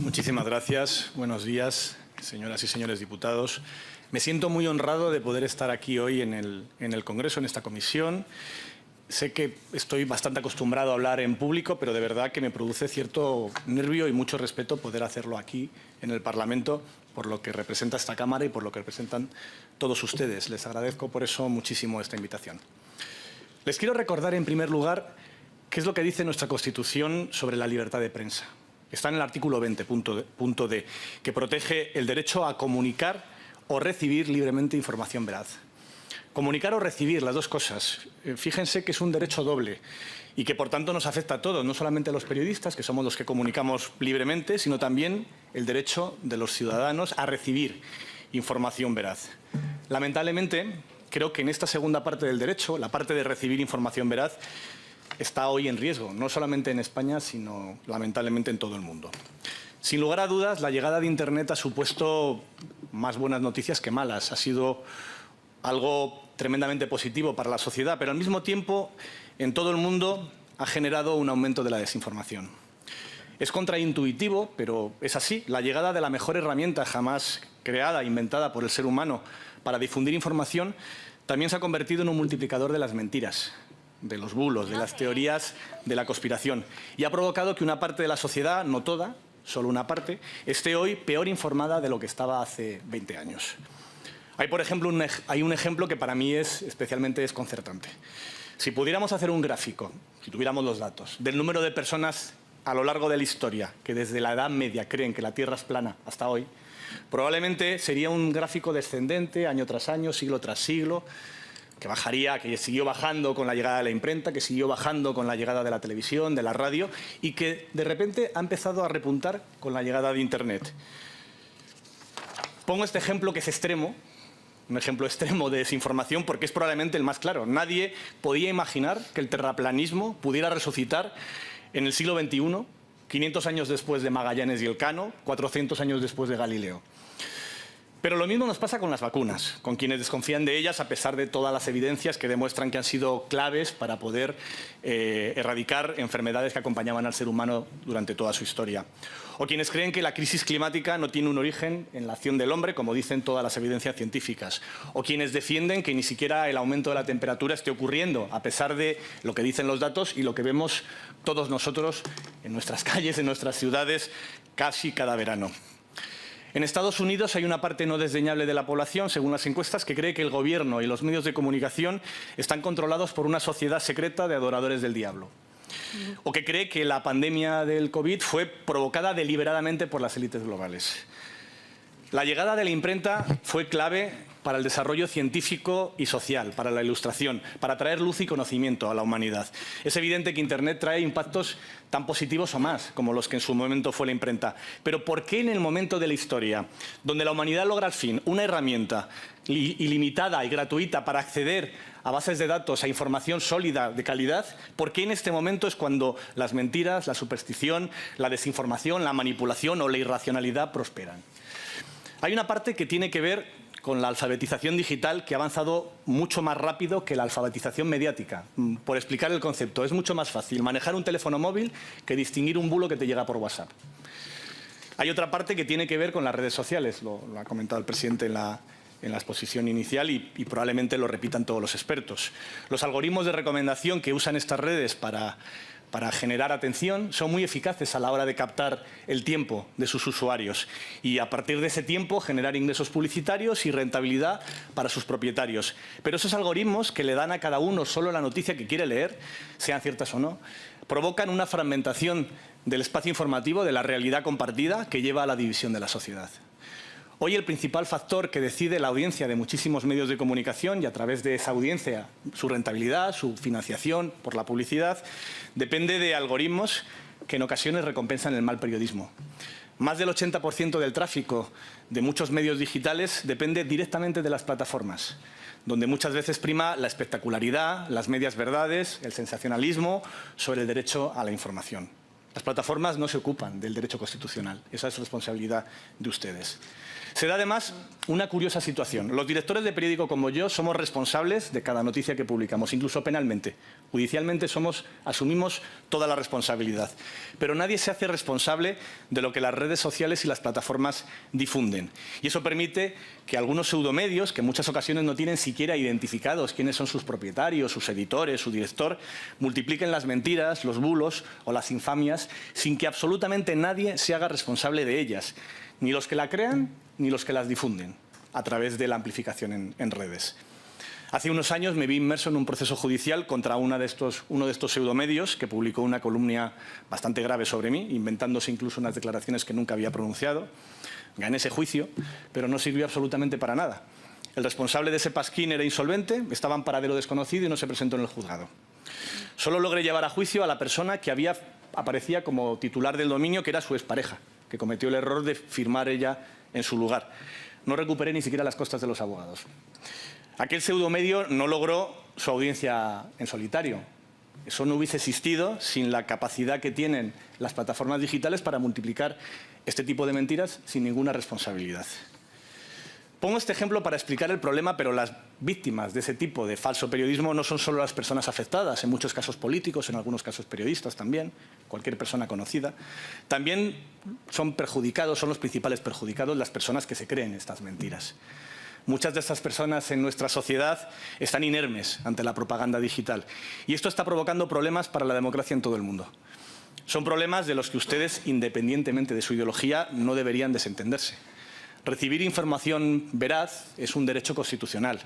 Muchísimas gracias. Buenos días, señoras y señores diputados. Me siento muy honrado de poder estar aquí hoy en el Congreso, en esta comisión. Sé que estoy bastante acostumbrado a hablar en público, pero de verdad que me produce cierto nervio y mucho respeto poder hacerlo aquí en el Parlamento, por lo que representa esta Cámara y por lo que representan todos ustedes. Les agradezco por eso muchísimo esta invitación. Les quiero recordar, en primer lugar, qué es lo que dice nuestra Constitución sobre la libertad de prensa. Está en el artículo 20, punto D, que protege el derecho a comunicar o recibir libremente información veraz. Comunicar o recibir, las dos cosas. Fíjense que es un derecho doble y que, por tanto, nos afecta a todos, no solamente a los periodistas, que somos los que comunicamos libremente, sino también el derecho de los ciudadanos a recibir información veraz. Lamentablemente, creo que en esta segunda parte del derecho, la parte de recibir información veraz, está hoy en riesgo, no solamente en España, sino lamentablemente en todo el mundo. Sin lugar a dudas, la llegada de Internet ha supuesto más buenas noticias que malas. Ha sido algo tremendamente positivo para la sociedad, pero al mismo tiempo, en todo el mundo, ha generado un aumento de la desinformación. Es contraintuitivo, pero es así. La llegada de la mejor herramienta jamás creada, inventada por el ser humano para difundir información, también se ha convertido en un multiplicador de las mentiras, de los bulos, de las teorías de la conspiración, y ha provocado que una parte de la sociedad, no toda, solo una parte, esté hoy peor informada de lo que estaba hace 20 años. Hay, por ejemplo, un ejemplo que para mí es especialmente desconcertante. Si pudiéramos hacer un gráfico, si tuviéramos los datos, del número de personas a lo largo de la historia que desde la Edad Media creen que la Tierra es plana hasta hoy, probablemente sería un gráfico descendente año tras año, siglo tras siglo, que bajaría, que siguió bajando con la llegada de la imprenta, que siguió bajando con la llegada de la televisión, de la radio, y que de repente ha empezado a repuntar con la llegada de Internet. Pongo este ejemplo que es extremo, un ejemplo extremo de desinformación, porque es probablemente el más claro. Nadie podía imaginar que el terraplanismo pudiera resucitar en el siglo XXI, 500 años después de Magallanes y Elcano, 400 años después de Galileo. Pero lo mismo nos pasa con las vacunas, con quienes desconfían de ellas a pesar de todas las evidencias que demuestran que han sido claves para poder erradicar enfermedades que acompañaban al ser humano durante toda su historia. O quienes creen que la crisis climática no tiene un origen en la acción del hombre, como dicen todas las evidencias científicas. O quienes defienden que ni siquiera el aumento de la temperatura esté ocurriendo, a pesar de lo que dicen los datos y lo que vemos todos nosotros en nuestras calles, en nuestras ciudades, casi cada verano. En Estados Unidos hay una parte no desdeñable de la población, según las encuestas, que cree que el gobierno y los medios de comunicación están controlados por una sociedad secreta de adoradores del diablo. O que cree que la pandemia del COVID fue provocada deliberadamente por las élites globales. La llegada de la imprenta fue clave para el desarrollo científico y social, para la ilustración, para traer luz y conocimiento a la humanidad. Es evidente que Internet trae impactos tan positivos o más, como los que en su momento fue la imprenta. Pero ¿por qué en el momento de la historia, donde la humanidad logra al fin una herramienta ilimitada y gratuita para acceder a bases de datos, a información sólida, de calidad, por qué en este momento es cuando las mentiras, la superstición, la desinformación, la manipulación o la irracionalidad prosperan? Hay una parte que tiene que ver con la alfabetización digital, que ha avanzado mucho más rápido que la alfabetización mediática. Por explicar el concepto, es mucho más fácil manejar un teléfono móvil que distinguir un bulo que te llega por WhatsApp. Hay otra parte que tiene que ver con las redes sociales, lo ha comentado el presidente en la exposición inicial y probablemente lo repitan todos los expertos. Los algoritmos de recomendación que usan estas redes para generar atención son muy eficaces a la hora de captar el tiempo de sus usuarios y a partir de ese tiempo generar ingresos publicitarios y rentabilidad para sus propietarios. Pero esos algoritmos que le dan a cada uno solo la noticia que quiere leer, sean ciertas o no, provocan una fragmentación del espacio informativo, de la realidad compartida, que lleva a la división de la sociedad. Hoy el principal factor que decide la audiencia de muchísimos medios de comunicación y a través de esa audiencia su rentabilidad, su financiación por la publicidad, depende de algoritmos que en ocasiones recompensan el mal periodismo. Más del 80% del tráfico de muchos medios digitales depende directamente de las plataformas, donde muchas veces prima la espectacularidad, las medias verdades, el sensacionalismo sobre el derecho a la información. Las plataformas no se ocupan del derecho constitucional. Esa es responsabilidad de ustedes. Se da además una curiosa situación. Los directores de periódico como yo somos responsables de cada noticia que publicamos, incluso penalmente. Judicialmente asumimos toda la responsabilidad. Pero nadie se hace responsable de lo que las redes sociales y las plataformas difunden. Y eso permite que algunos pseudomedios, que en muchas ocasiones no tienen siquiera identificados quiénes son sus propietarios, sus editores, su director, multipliquen las mentiras, los bulos o las infamias sin que absolutamente nadie se haga responsable de ellas. Ni los que la crean, ni los que las difunden a través de la amplificación en redes. Hace unos años me vi inmerso en un proceso judicial contra uno de estos pseudomedios que publicó una columna bastante grave sobre mí, inventándose incluso unas declaraciones que nunca había pronunciado. Gané ese juicio, pero no sirvió absolutamente para nada. El responsable de ese pasquín era insolvente, estaba en paradero desconocido y no se presentó en el juzgado. Solo logré llevar a juicio a la persona que aparecía como titular del dominio, que era su expareja, que cometió el error de firmar ella en su lugar. No recuperé ni siquiera las costas de los abogados. Aquel pseudomedio no logró su audiencia en solitario. Eso no hubiese existido sin la capacidad que tienen las plataformas digitales para multiplicar este tipo de mentiras sin ninguna responsabilidad. Pongo este ejemplo para explicar el problema, pero las víctimas de ese tipo de falso periodismo no son solo las personas afectadas, en muchos casos políticos, en algunos casos periodistas también, cualquier persona conocida. También son los principales perjudicados las personas que se creen estas mentiras. Muchas de estas personas en nuestra sociedad están inermes ante la propaganda digital y esto está provocando problemas para la democracia en todo el mundo. Son problemas de los que ustedes, independientemente de su ideología, no deberían desentenderse. Recibir información veraz es un derecho constitucional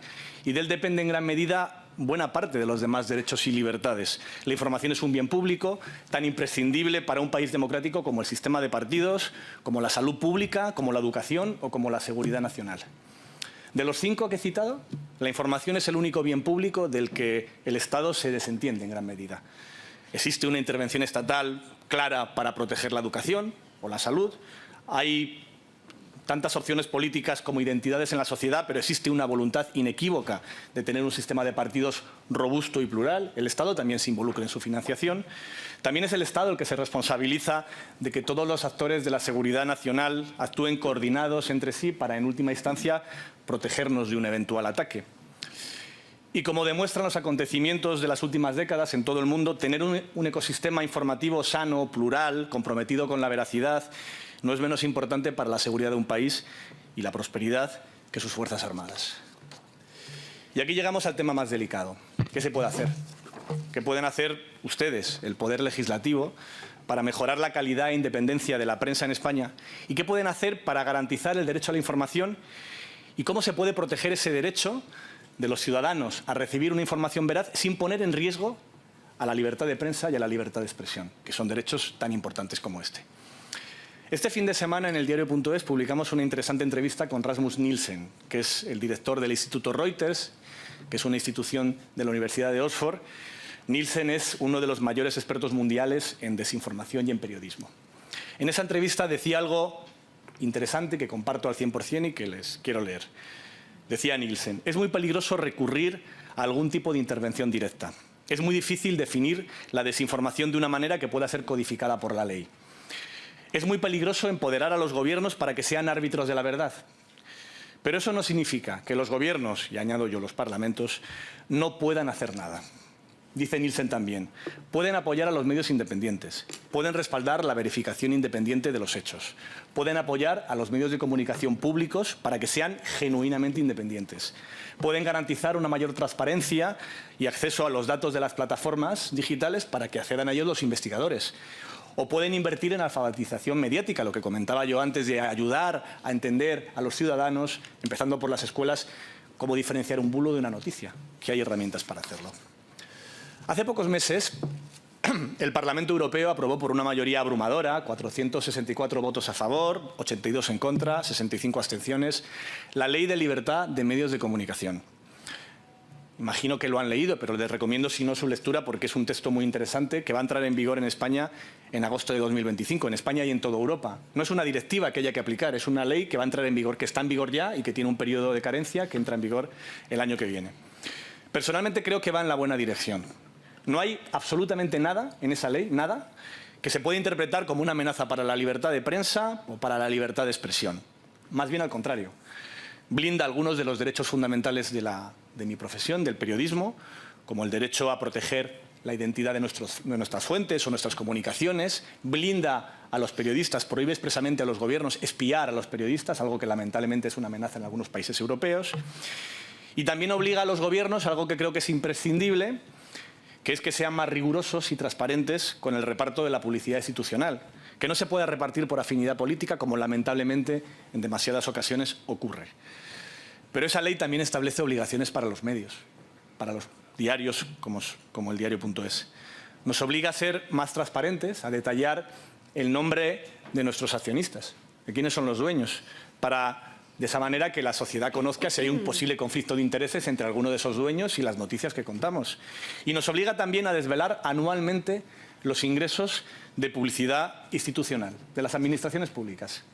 y de él depende en gran medida buena parte de los demás derechos y libertades. La información es un bien público tan imprescindible para un país democrático como el sistema de partidos, como la salud pública, como la educación o como la seguridad nacional. De los 5 que he citado, la información es el único bien público del que el Estado se desentiende en gran medida. Existe una intervención estatal clara para proteger la educación o la salud. Hay tantas opciones políticas como identidades en la sociedad, pero existe una voluntad inequívoca de tener un sistema de partidos robusto y plural. El Estado también se involucra en su financiación. También es el Estado el que se responsabiliza de que todos los actores de la seguridad nacional actúen coordinados entre sí para, en última instancia, protegernos de un eventual ataque. Y como demuestran los acontecimientos de las últimas décadas en todo el mundo, tener un ecosistema informativo sano, plural, comprometido con la veracidad, no es menos importante para la seguridad de un país y la prosperidad que sus Fuerzas Armadas. Y aquí llegamos al tema más delicado. ¿Qué se puede hacer? ¿Qué pueden hacer ustedes, el Poder Legislativo, para mejorar la calidad e independencia de la prensa en España? ¿Y qué pueden hacer para garantizar el derecho a la información? ¿Y cómo se puede proteger ese derecho de los ciudadanos a recibir una información veraz sin poner en riesgo a la libertad de prensa y a la libertad de expresión, que son derechos tan importantes como este? Este fin de semana en el diario.es publicamos una interesante entrevista con Rasmus Nielsen, que es el director del Instituto Reuters, que es una institución de la Universidad de Oxford. Nielsen es uno de los mayores expertos mundiales en desinformación y en periodismo. En esa entrevista decía algo interesante que comparto al 100% y que les quiero leer. Decía Nielsen: es muy peligroso recurrir a algún tipo de intervención directa. Es muy difícil definir la desinformación de una manera que pueda ser codificada por la ley. Es muy peligroso empoderar a los gobiernos para que sean árbitros de la verdad. Pero eso no significa que los gobiernos, y añado yo los parlamentos, no puedan hacer nada. Dice Nielsen también, pueden apoyar a los medios independientes, pueden respaldar la verificación independiente de los hechos, pueden apoyar a los medios de comunicación públicos para que sean genuinamente independientes, pueden garantizar una mayor transparencia y acceso a los datos de las plataformas digitales para que accedan a ellos los investigadores, o pueden invertir en alfabetización mediática, lo que comentaba yo antes, de ayudar a entender a los ciudadanos, empezando por las escuelas, cómo diferenciar un bulo de una noticia, que hay herramientas para hacerlo. Hace pocos meses, el Parlamento Europeo aprobó por una mayoría abrumadora, 464 votos a favor, 82 en contra, 65 abstenciones, la Ley de Libertad de Medios de Comunicación. Imagino que lo han leído, pero les recomiendo si no su lectura porque es un texto muy interesante que va a entrar en vigor en España en agosto de 2025, en España y en toda Europa. No es una directiva que haya que aplicar, es una ley que va a entrar en vigor, que está en vigor ya y que tiene un periodo de carencia que entra en vigor el año que viene. Personalmente creo que va en la buena dirección. No hay absolutamente nada en esa ley, nada, que se puede interpretar como una amenaza para la libertad de prensa o para la libertad de expresión. Más bien al contrario. Blinda algunos de los derechos fundamentales de mi profesión, del periodismo, como el derecho a proteger la identidad de nuestras fuentes o nuestras comunicaciones, blinda a los periodistas, prohíbe expresamente a los gobiernos espiar a los periodistas, algo que lamentablemente es una amenaza en algunos países europeos, y también obliga a los gobiernos, algo que creo que es imprescindible, que es que sean más rigurosos y transparentes con el reparto de la publicidad institucional, que no se pueda repartir por afinidad política, como lamentablemente en demasiadas ocasiones ocurre. Pero esa ley también establece obligaciones para los medios, para los diarios como el diario.es. Nos obliga a ser más transparentes, a detallar el nombre de nuestros accionistas, de quiénes son los dueños, para de esa manera que la sociedad conozca si hay un posible conflicto de intereses entre alguno de esos dueños y las noticias que contamos. Y nos obliga también a desvelar anualmente los ingresos de publicidad institucional de las administraciones públicas.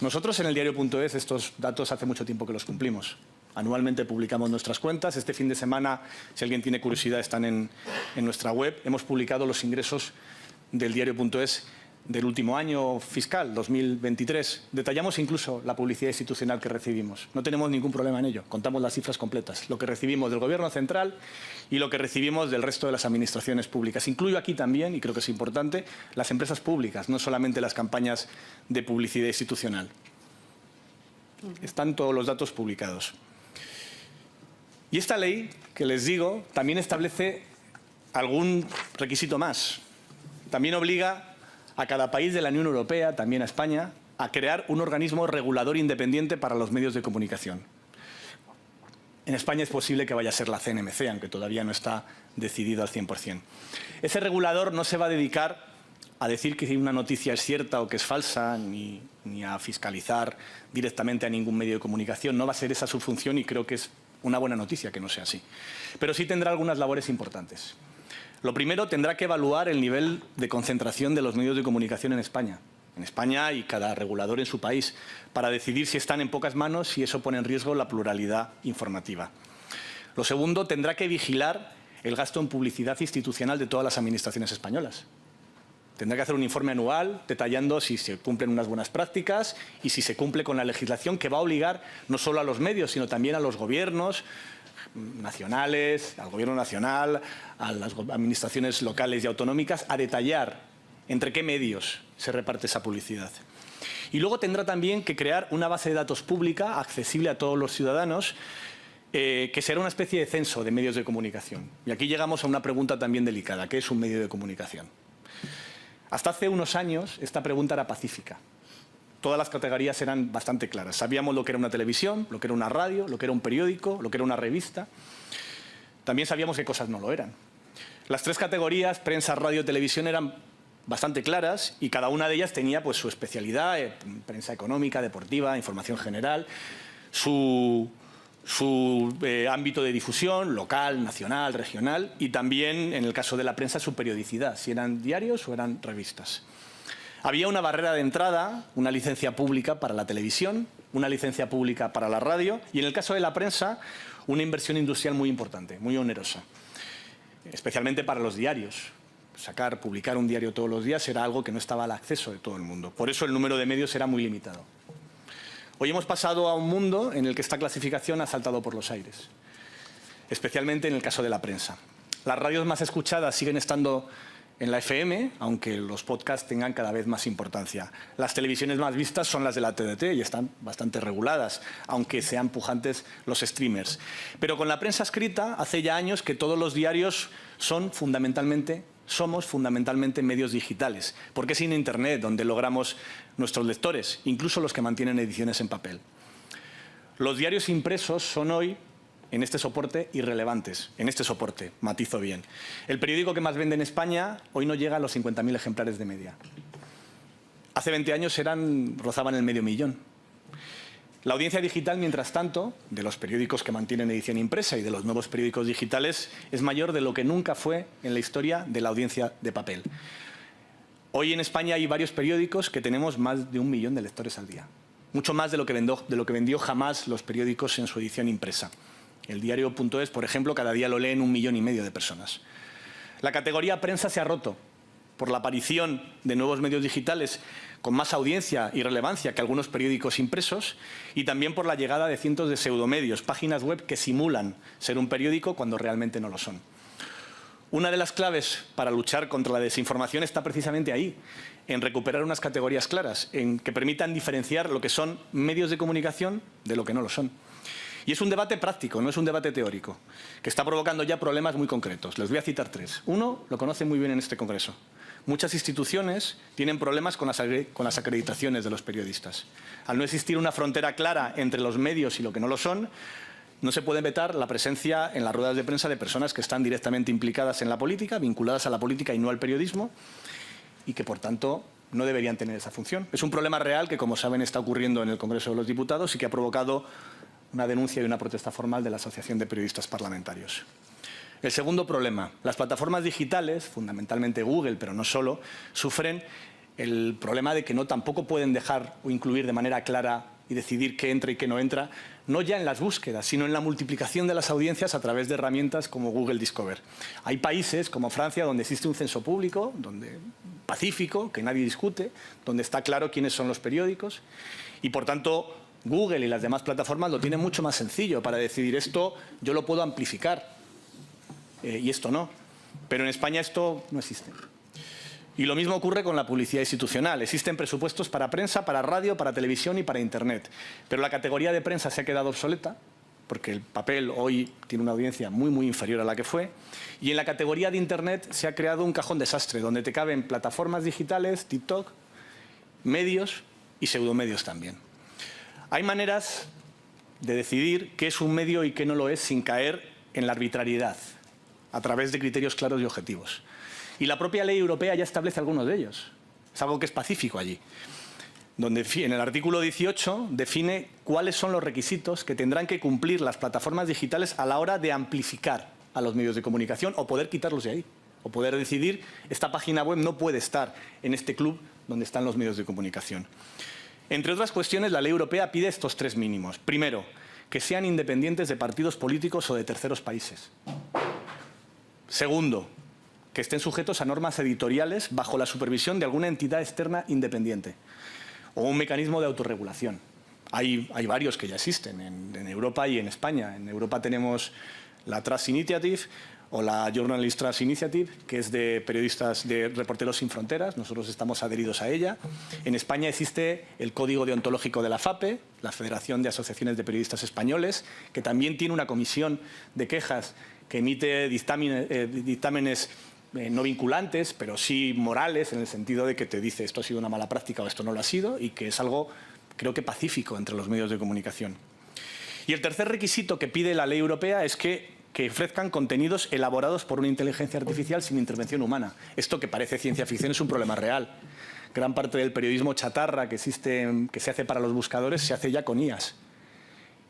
Nosotros en el diario.es estos datos hace mucho tiempo que los cumplimos. Anualmente publicamos nuestras cuentas. Este fin de semana, si alguien tiene curiosidad, están en nuestra web. Hemos publicado los ingresos del diario.es del último año fiscal, 2023. Detallamos incluso la publicidad institucional que recibimos. No tenemos ningún problema en ello. Contamos las cifras completas. Lo que recibimos del Gobierno central y lo que recibimos del resto de las administraciones públicas. Incluyo aquí también, y creo que es importante, las empresas públicas, no solamente las campañas de publicidad institucional. Están todos los datos publicados. Y esta ley, que les digo, también establece algún requisito más. También obliga a cada país de la Unión Europea, también a España, a crear un organismo regulador independiente para los medios de comunicación. En España es posible que vaya a ser la CNMC, aunque todavía no está decidido al 100%. Ese regulador no se va a dedicar a decir que una noticia es cierta o que es falsa, ni a fiscalizar directamente a ningún medio de comunicación. No va a ser esa su función y creo que es una buena noticia que no sea así. Pero sí tendrá algunas labores importantes. Lo primero, tendrá que evaluar el nivel de concentración de los medios de comunicación en España. En España y cada regulador en su país, para decidir si están en pocas manos y eso pone en riesgo la pluralidad informativa. Lo segundo, tendrá que vigilar el gasto en publicidad institucional de todas las administraciones españolas. Tendrá que hacer un informe anual detallando si se cumplen unas buenas prácticas y si se cumple con la legislación que va a obligar no solo a los medios, sino también a los gobiernos nacionales, al Gobierno nacional, a las administraciones locales y autonómicas, a detallar entre qué medios se reparte esa publicidad. Y luego tendrá también que crear una base de datos pública, accesible a todos los ciudadanos, que será una especie de censo de medios de comunicación. Y aquí llegamos a una pregunta también delicada: ¿qué es un medio de comunicación? Hasta hace unos años esta pregunta era pacífica. Todas las categorías eran bastante claras. Sabíamos lo que era una televisión, lo que era una radio, lo que era un periódico, lo que era una revista. También sabíamos qué cosas no lo eran. Las tres categorías, prensa, radio, televisión, eran bastante claras y cada una de ellas tenía pues, su especialidad, prensa económica, deportiva, información general, su ámbito de difusión, local, nacional, regional, y también, en el caso de la prensa, su periodicidad, si eran diarios o eran revistas. Había una barrera de entrada, una licencia pública para la televisión, una licencia pública para la radio y, en el caso de la prensa, una inversión industrial muy importante, muy onerosa, especialmente para los diarios. Publicar un diario todos los días era algo que no estaba al acceso de todo el mundo. Por eso el número de medios era muy limitado. Hoy hemos pasado a un mundo en el que esta clasificación ha saltado por los aires, especialmente en el caso de la prensa. Las radios más escuchadas siguen estando en la FM, aunque los podcasts tengan cada vez más importancia. Las televisiones más vistas son las de la TDT y están bastante reguladas, aunque sean pujantes los streamers. Pero con la prensa escrita, hace ya años que todos los diarios somos fundamentalmente medios digitales, porque es en Internet donde logramos nuestros lectores, incluso los que mantienen ediciones en papel. Los diarios impresos son hoy, en este soporte, irrelevantes. En este soporte, matizo bien. El periódico que más vende en España hoy no llega a los 50.000 ejemplares de media. Hace 20 años rozaban el 500.000. La audiencia digital, mientras tanto, de los periódicos que mantienen edición impresa y de los nuevos periódicos digitales, es mayor de lo que nunca fue en la historia de la audiencia de papel. Hoy en España hay varios periódicos que tenemos más de 1 millón de lectores al día. Mucho más de lo que vendió jamás los periódicos en su edición impresa. El diario.es, por ejemplo, cada día lo leen 1,5 millones de personas. La categoría prensa se ha roto. por la aparición de nuevos medios digitales con más audiencia y relevancia que algunos periódicos impresos, y también por la llegada de cientos de pseudomedios, páginas web que simulan ser un periódico cuando realmente no lo son. Una de las claves para luchar contra la desinformación está precisamente ahí, en recuperar unas categorías claras, en que permitan diferenciar lo que son medios de comunicación de lo que no lo son. Y es un debate práctico, no es un debate teórico, que está provocando ya problemas muy concretos. Les voy a citar tres. Uno, lo conocen muy bien en este congreso. Muchas instituciones tienen problemas con las acreditaciones de los periodistas. Al no existir una frontera clara entre los medios y lo que no lo son, no se puede vetar la presencia en las ruedas de prensa de personas que están directamente implicadas en la política, vinculadas a la política y no al periodismo, y que, por tanto, no deberían tener esa función. Es un problema real que, como saben, está ocurriendo en el Congreso de los Diputados y que ha provocado una denuncia y una protesta formal de la Asociación de Periodistas Parlamentarios. El segundo problema, las plataformas digitales, fundamentalmente Google, pero no solo, sufren el problema de que tampoco pueden dejar o incluir de manera clara y decidir qué entra y qué no entra, no ya en las búsquedas, sino en la multiplicación de las audiencias a través de herramientas como Google Discover. Hay países como Francia donde existe un censo público, pacífico, que nadie discute, donde está claro quiénes son los periódicos y, por tanto, Google y las demás plataformas lo tienen mucho más sencillo para decidir esto yo lo puedo amplificar y esto no. Pero en España esto no existe. Y lo mismo ocurre con la publicidad institucional. Existen presupuestos para prensa, para radio, para televisión y para Internet. Pero la categoría de prensa se ha quedado obsoleta, porque el papel hoy tiene una audiencia muy, muy inferior a la que fue. Y en la categoría de Internet se ha creado un cajón desastre, donde te caben plataformas digitales, TikTok, medios y pseudomedios también. Hay maneras de decidir qué es un medio y qué no lo es sin caer en la arbitrariedad, a través de criterios claros y objetivos. Y la propia ley europea ya establece algunos de ellos. Es algo que es pacífico allí. Donde en el artículo 18 define cuáles son los requisitos que tendrán que cumplir las plataformas digitales a la hora de amplificar a los medios de comunicación o poder quitarlos de ahí. O poder decidir, esta página web no puede estar en este club donde están los medios de comunicación. Entre otras cuestiones, la ley europea pide estos tres mínimos. Primero, que sean independientes de partidos políticos o de terceros países. Segundo, que estén sujetos a normas editoriales bajo la supervisión de alguna entidad externa independiente o un mecanismo de autorregulación. Hay varios que ya existen en Europa y en España. En Europa tenemos la Trust Initiative o la Journalist Trust Initiative, que es de periodistas de Reporteros Sin Fronteras. Nosotros estamos adheridos a ella. En España existe el Código Deontológico de la FAPE, la Federación de Asociaciones de Periodistas Españoles, que también tiene una comisión de quejas que emite dictámenes no vinculantes, pero sí morales, en el sentido de que te dice esto ha sido una mala práctica o esto no lo ha sido, y que es algo, creo que pacífico entre los medios de comunicación. Y el tercer requisito que pide la ley europea es que ofrezcan contenidos elaborados por una inteligencia artificial sin intervención humana. Esto, que parece ciencia ficción, es un problema real. Gran parte del periodismo chatarra que se hace para los buscadores se hace ya con IAs.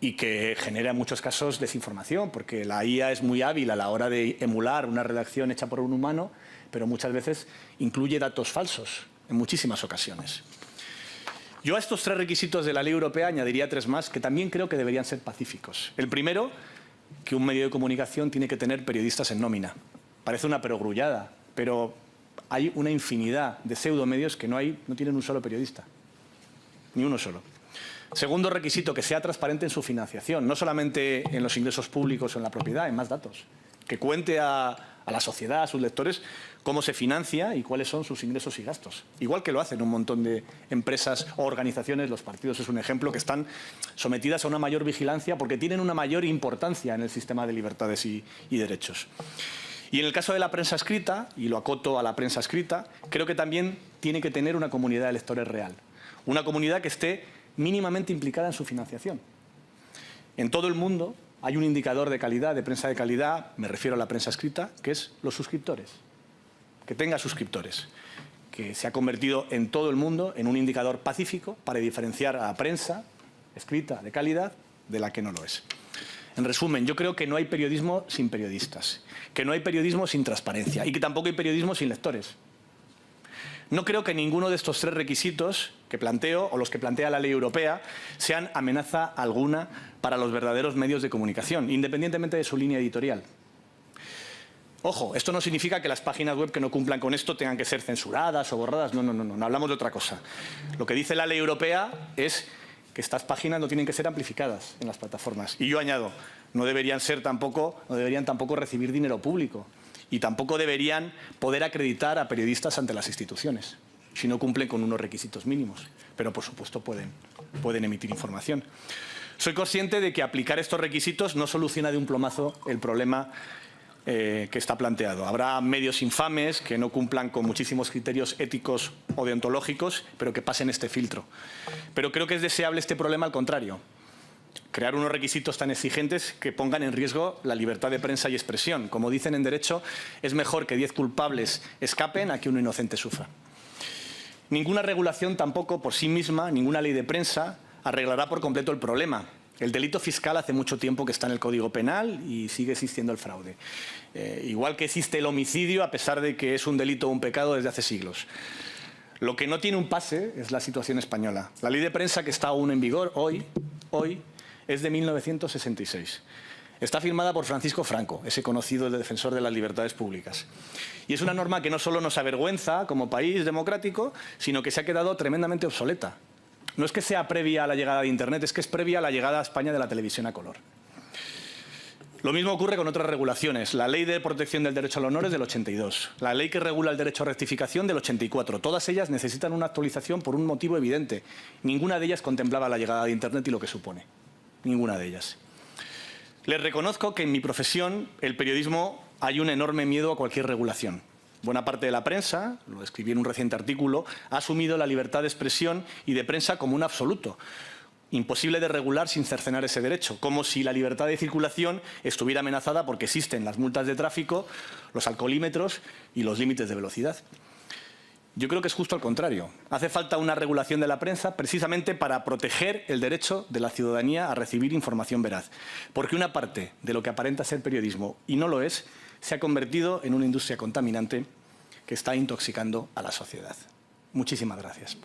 Y que genera en muchos casos desinformación, porque la IA es muy hábil a la hora de emular una redacción hecha por un humano, pero muchas veces incluye datos falsos, en muchísimas ocasiones. Yo a estos tres requisitos de la ley europea añadiría tres más que también creo que deberían ser pacíficos. El primero, que un medio de comunicación tiene que tener periodistas en nómina. Parece una perogrullada, pero hay una infinidad de pseudomedios que no tienen un solo periodista, ni uno solo. Segundo requisito, que sea transparente en su financiación, no solamente en los ingresos públicos o en la propiedad, en más datos. Que cuente a la sociedad, a sus lectores, cómo se financia y cuáles son sus ingresos y gastos. Igual que lo hacen un montón de empresas o organizaciones, los partidos es un ejemplo, que están sometidas a una mayor vigilancia porque tienen una mayor importancia en el sistema de libertades y derechos. Y en el caso de la prensa escrita, y lo acoto a la prensa escrita, creo que también tiene que tener una comunidad de lectores real. Una comunidad que esté mínimamente implicada en su financiación. En todo el mundo hay un indicador de calidad, de prensa de calidad, me refiero a la prensa escrita, que es los suscriptores. Que tenga suscriptores. Que se ha convertido en todo el mundo en un indicador pacífico para diferenciar a la prensa escrita de calidad de la que no lo es. En resumen, yo creo que no hay periodismo sin periodistas, que no hay periodismo sin transparencia y que tampoco hay periodismo sin lectores. No creo que ninguno de estos tres requisitos que planteo, o los que plantea la ley europea, sean amenaza alguna para los verdaderos medios de comunicación, independientemente de su línea editorial. Ojo, esto no significa que las páginas web que no cumplan con esto tengan que ser censuradas o borradas. No hablamos de otra cosa. Lo que dice la ley europea es que estas páginas no tienen que ser amplificadas en las plataformas. Y yo añado, no deberían tampoco recibir dinero público y tampoco deberían poder acreditar a periodistas ante las instituciones si no cumplen con unos requisitos mínimos. Pero, por supuesto, pueden emitir información. Soy consciente de que aplicar estos requisitos no soluciona de un plumazo el problema que está planteado. Habrá medios infames que no cumplan con muchísimos criterios éticos o deontológicos, pero que pasen este filtro. Pero creo que es deseable este problema al contrario. Crear unos requisitos tan exigentes que pongan en riesgo la libertad de prensa y expresión. Como dicen en derecho, es mejor que 10 culpables escapen a que un inocente sufra. Ninguna regulación tampoco por sí misma, ninguna ley de prensa, arreglará por completo el problema. El delito fiscal hace mucho tiempo que está en el Código Penal y sigue existiendo el fraude. Igual que existe el homicidio, a pesar de que es un delito o un pecado desde hace siglos. Lo que no tiene un pase es la situación española. La ley de prensa que está aún en vigor hoy es de 1966. Está firmada por Francisco Franco, ese conocido defensor de las libertades públicas. Y es una norma que no solo nos avergüenza como país democrático, sino que se ha quedado tremendamente obsoleta. No es que sea previa a la llegada de Internet, es que es previa a la llegada a España de la televisión a color. Lo mismo ocurre con otras regulaciones. La Ley de Protección del Derecho al Honor es del 82. La ley que regula el derecho a rectificación del 84. Todas ellas necesitan una actualización por un motivo evidente. Ninguna de ellas contemplaba la llegada de Internet y lo que supone. Ninguna de ellas. Les reconozco que en mi profesión, el periodismo, hay un enorme miedo a cualquier regulación. Buena parte de la prensa, lo escribí en un reciente artículo, ha asumido la libertad de expresión y de prensa como un absoluto. Imposible de regular sin cercenar ese derecho, como si la libertad de circulación estuviera amenazada porque existen las multas de tráfico, los alcoholímetros y los límites de velocidad. Yo creo que es justo al contrario. Hace falta una regulación de la prensa precisamente para proteger el derecho de la ciudadanía a recibir información veraz. Porque una parte de lo que aparenta ser periodismo y no lo es, se ha convertido en una industria contaminante que está intoxicando a la sociedad. Muchísimas gracias.